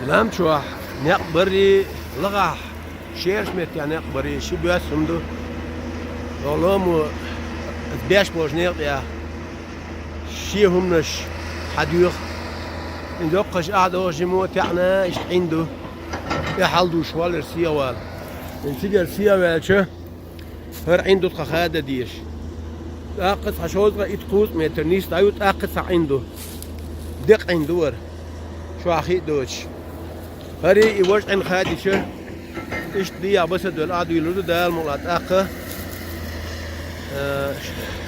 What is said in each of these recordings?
لام شو نقبري لغة شيرش مت يعني نقبري شو بيسمدو والله بيش بوجنيق يا شي همنش حديق إن دقش قاعد جموت يعني إيش عنده يحلدو شوال السيا وال إن سيجر السيا والشه هر عنده تخادة ديش أقص حشوز إتقوس متر نيس دايوت أقص عنده دق عنده شو أخي دوش هري يوش عن خادشة إيش دي بس دول قاعدوا يلودو دال مولات أقة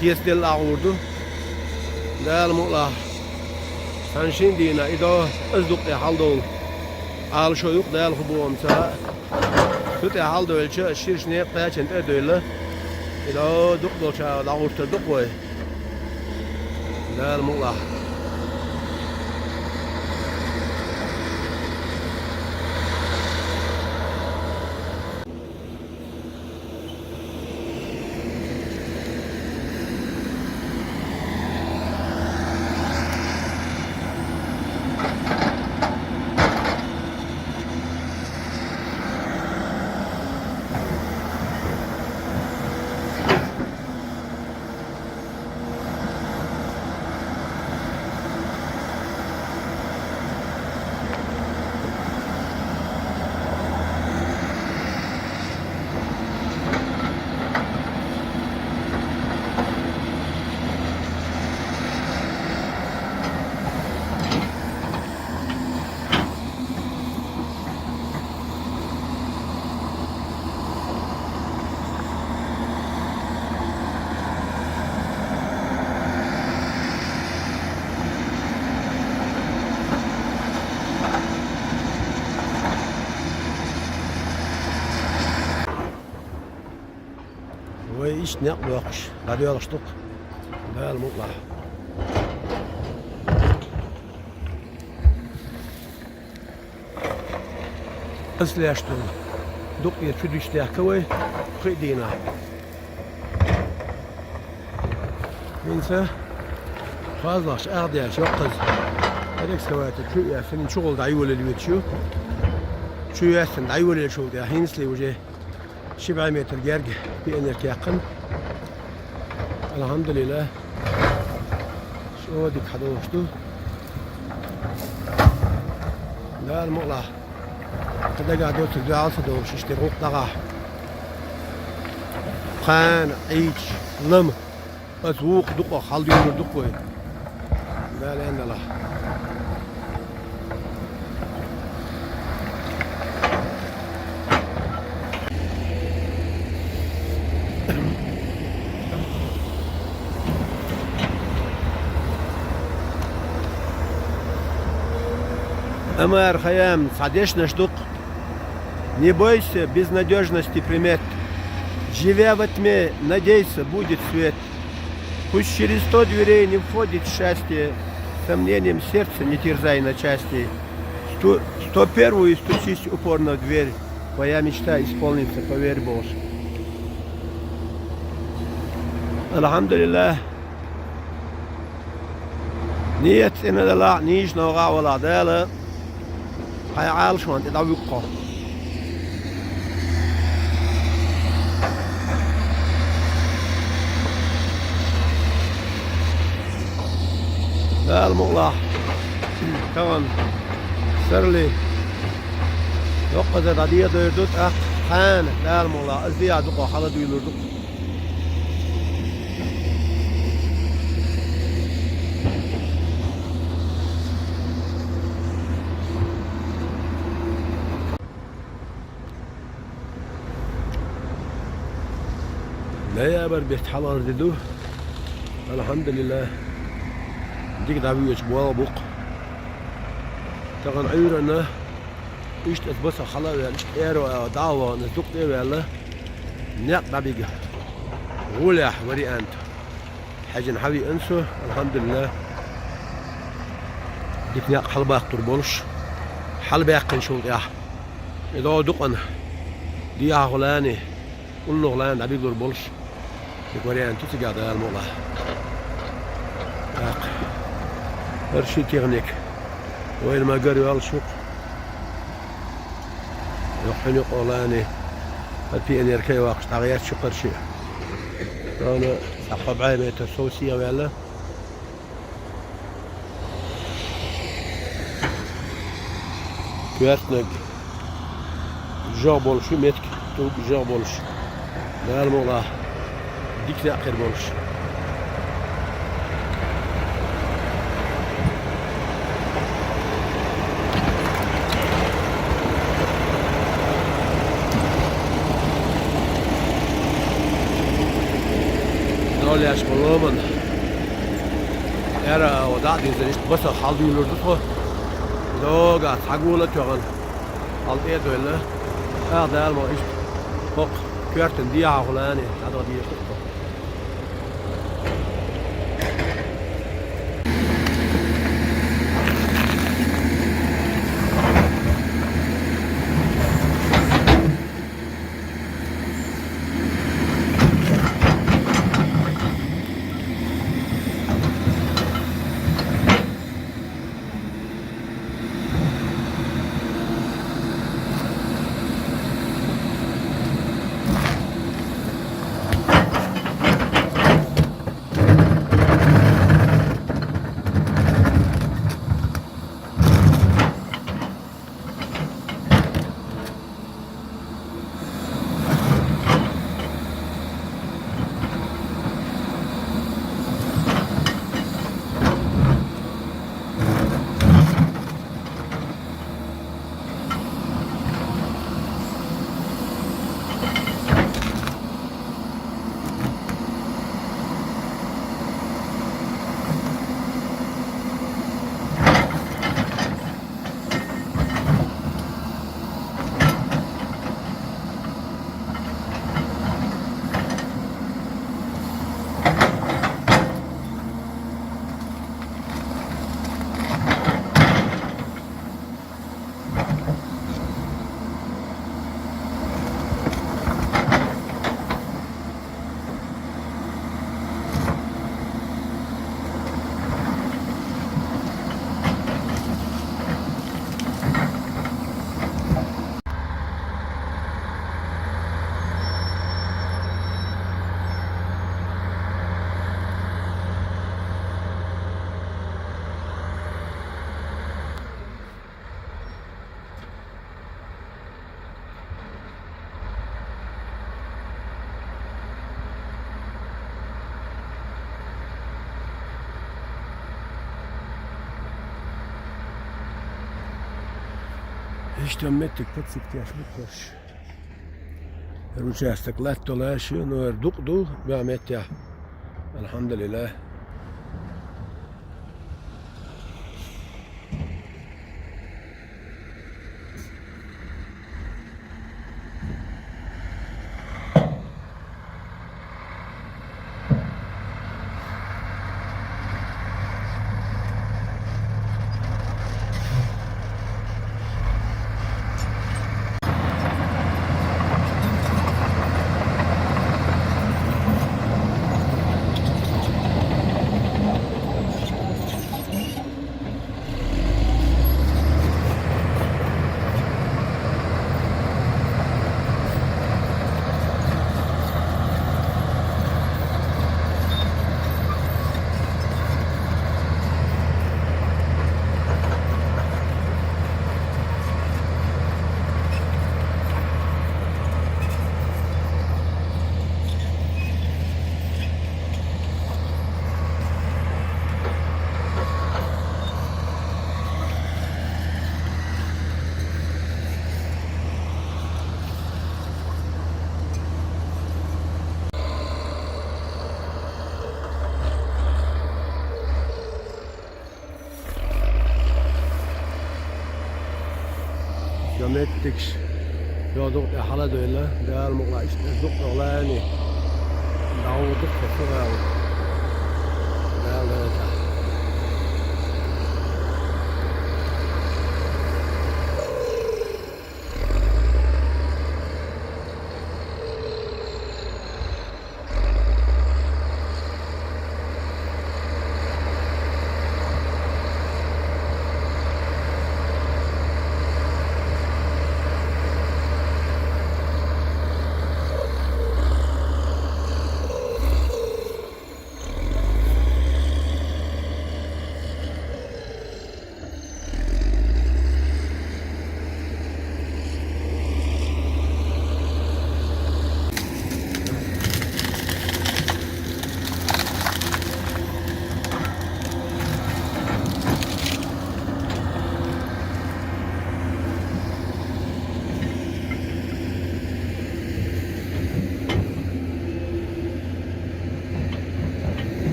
سياس دل أعوردو دال مولا هنشين دينا إذا أصدق يحل دول على شو يق دال خبوهم سا تut يحل دول شو الشيرش نيق تاج أنت دول إذا دق دول شا دعورت دق وي دال مولا وإيش نقل وقش بعد يلشطق ده المطلع أصل يشتغل دق يتفيد يشتغل كوي خيدينا منسى خلاص أغدي شوقز هذيك سويت شو يفن شغل دعيول اللي بتشوف شو يفن دعيول اللي شو ده هينسلي وجه 7 متر جرج بإنك يقن الحمد لله شو ديك حدوشتو لا المقلع كده قاعدوا ترجعوا صدور شيشتغل طغى خان عيش لم أسوق دقة خالد يمر دقة لا لأن الله Амар хаям садешна штук. Не бойся безнадежности примет. Живя во тьме, надейся, будет свет. Пусть через 100 дверей не входит счастье, сомнением сердца не терзай на части. 101-ю стучись упорно в дверь. Твоя мечта исполнится, поверь, Боже. Алхамдулиллах. نيت إن الله نيش نوغا ولا دالة هاي عال شو أنت دعوقه لا المغلاه كمان سرلي يقصد عدية دوردوت أخ خان لا المغلاه أزدي عدوقه حالا دويلوردوك لا يا بر بيت حلار ددو الحمد لله ديك دعوي اسبوع بوق تغن عيرنا ايش تبص خلاص يعني ايرو دعوه نزق ايه ولا نيق دبيقه ولا وري انت حاجه نحوي انسو الحمد لله ديك نيق حلبه يخطر بولش حلبه يقن شو يا اذا دقنا دي غلاني كل غلان دبيق بولش يقولين توتي قاعد المولا هرشي تغنيك وين ما قريوا السوق حنق أولاني البي إن يركي واقش تغيير شقر شيء أنا سقب عيمة السوسية ويلا كوارتنق جا بولش متك تو جا بولش لا المولا ديك تأخير بولش دولي أشملو من era ودعت إذا بس خالد يلورد فو دوغا تاغولا تيغان al eedwelle هذا ما إيش فوق كيرتن دي عقلاني هذا دي فوق İşte mettik pıtsık yaşlıkmış. Ruçastık lattolaşı nur dukdu Mehmet ya. Elhamdülillah. Mettiks يوضوق حلا دولا قال مقلاش دوق غلاني داودك فقال قال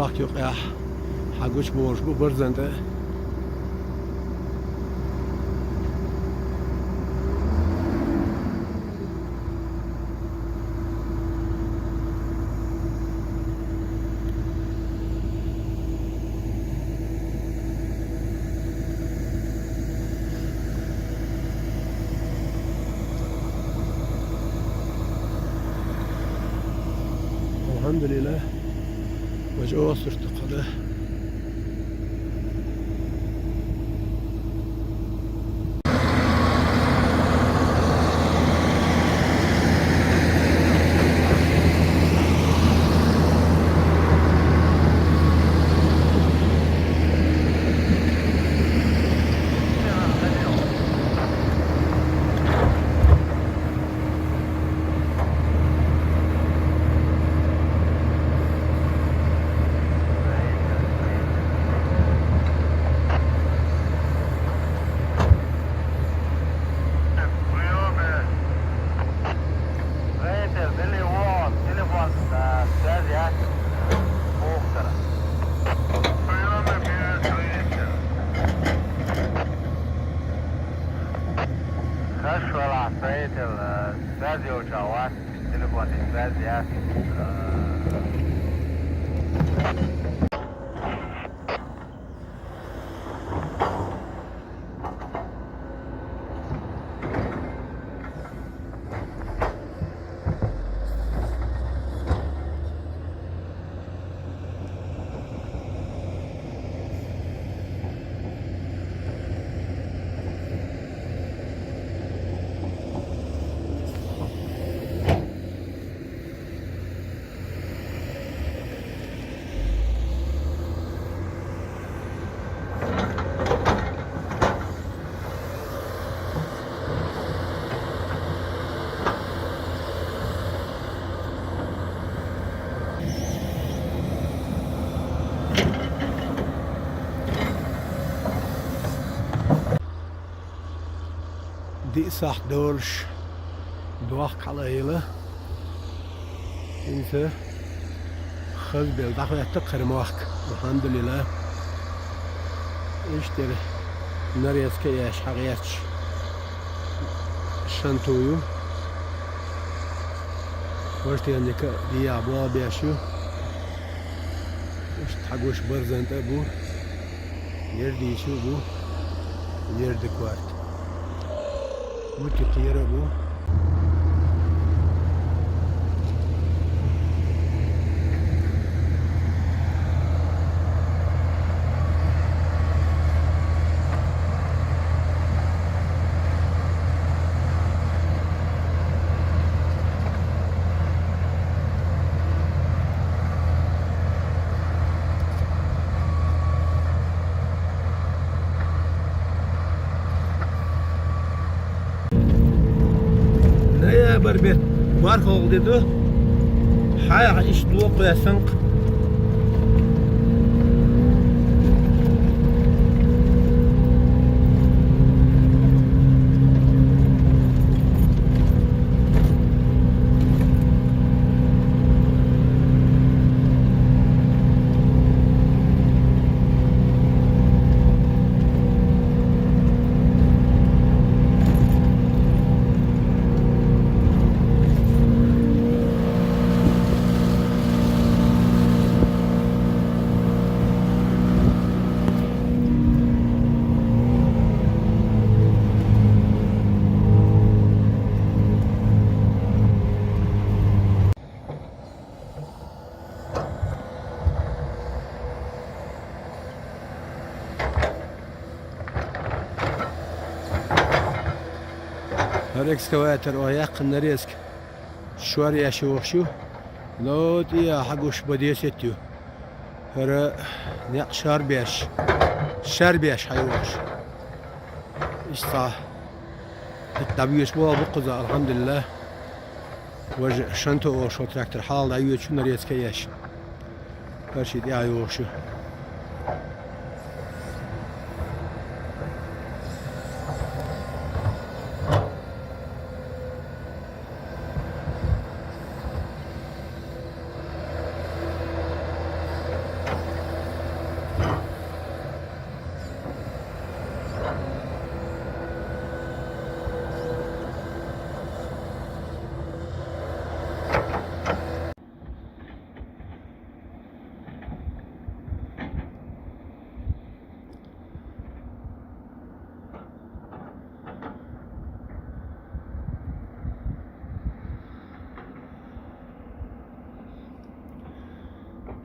وقت yok ya. Haguç boğuş bu bırzında. Elhamdülillah. Vece sürttü kadı. دي صح دورش دوخ قليلة انت خذ بالضغط يتقر موخك الحمد لله اشتري نريس كياش حقياتش شانتويو واشتي عندك دي ابوا بياشو اشت حقوش برزنت ابو يردي شو بو يرد كوارت متقير ابو بربيت بارك ولديدو حاجة عيش دوق يا سنق هر اكسكواتر وياق النريسك شواري اشوخشو لو تي حقوش بديستيو هر نيق شار بيش حيوش صح التبيش بوا بقزا الحمد لله وجه شنتو او شو تراكتر حال ايو شو نريسك ياش هرشي دي ايوشو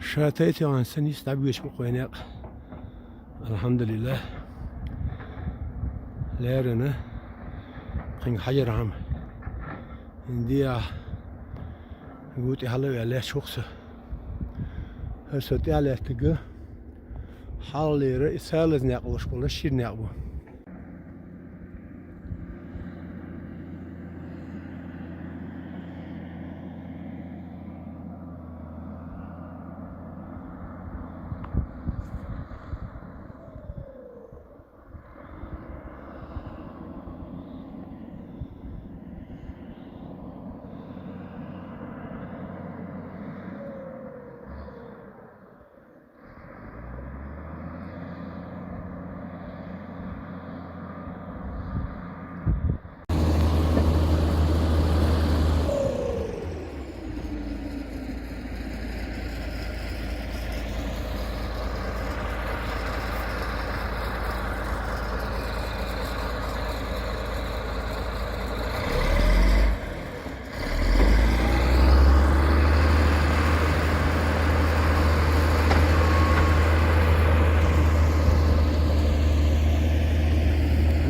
شاتيت عن سني استعبيش بقويناق الحمد لله لارنا قنق حجر عام عندي قوتي حلوة عليه شخصة هرسوتي عليه تقى حالي رئيسالة ناقو شكولا شير ناقو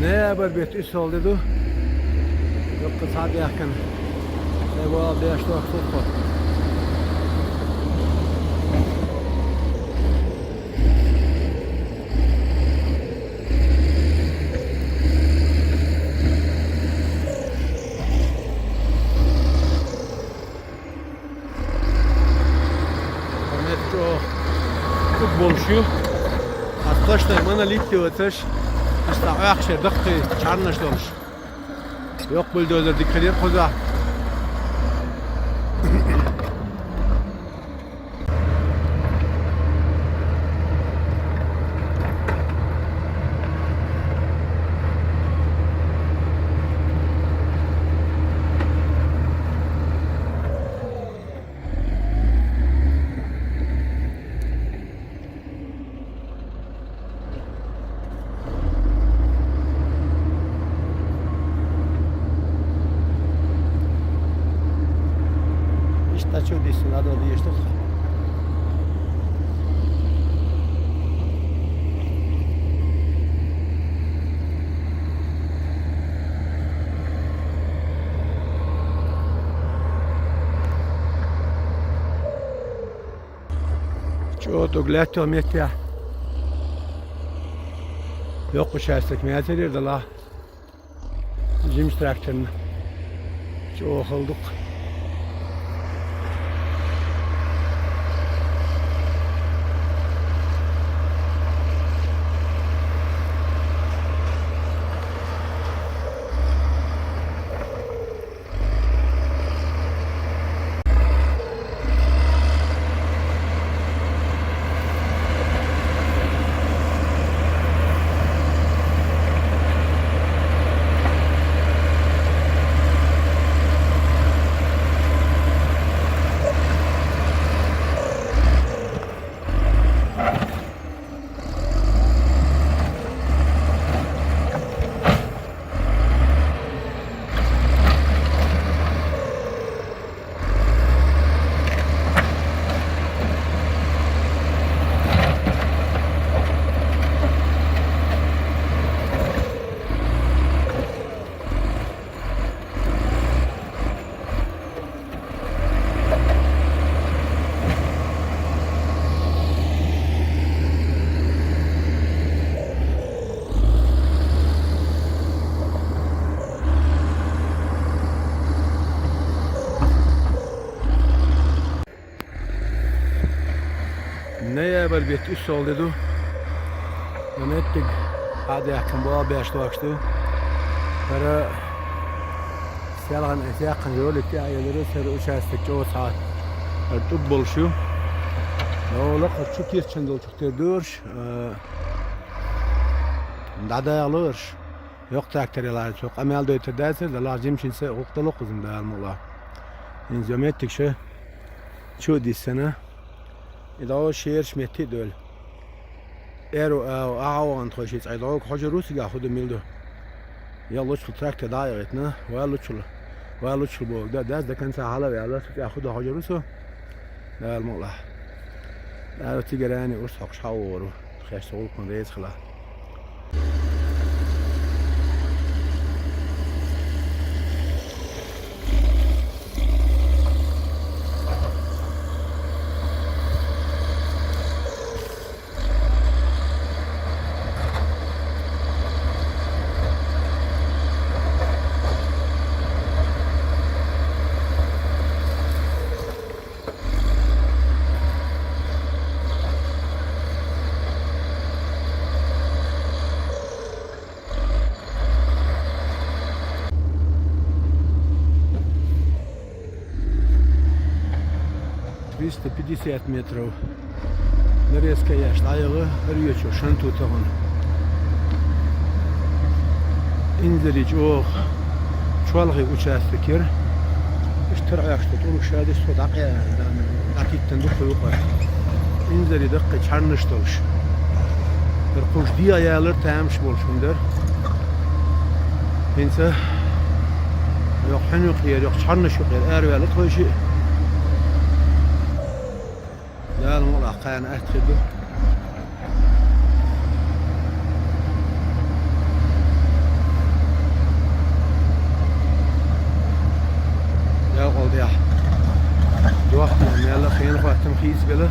Ne barbet üst oldu du? Yok kız hadi yakın. Ne bu aldı yaşlı vakit var. Metro futbolcu. Arkadaşlar bana lig diyor ateş. İşte ayakşe dıktı çarnış olmuş. Yok buldozer dikkat et koza. İşte çok değilsin hadi hadi işte. Çok glättig mitt ja. Yok uçarsek meterir de la. Jim traktörünü. Çok olduk. Neye barbet üst oldu du? Yönettik. Hadi yakın bu abi yaşlı vakti. Para seyahan yakın yol etti ayları sarı uçarstıkça o saat. Artık buluşu. Ne çok yerçinde çok terdur. Dada alır. Yok takdirler çok. Amel de ötederse de lazım şeyse oktalı kızım da almalı. İnziyonettik şey. Şu dissene. إذا شير شمتي دول إيرو أو عن تخشيت إذا حاجة روسي ياخذ ميلدو يلا شو تراك دايرتنا ولا شو بول ده كان سهلة يلا ياخذ حاجة روسو ده الموضوع دعوتی گرانی ورس حقش هاورو خیش تقول کن ریز خلا Триста 50 метров. Нарезка яшт ayağı örüyor şan tutağın. İndirici o çuvalgı uçağız fikir. İşte ayakta durmuş şahidi sodak ya. Dakikten de koyuyor. İndiri dakika çarnıştılmış. Bir kuş diye ayağlar tamamış bolşundur. Bense yok henüz yer yok çarnış yok yer. Erveli toyşu. لا والله كان أتخذه يا قلبي يا دوحنا يلا خلينا نروح تمخيز بله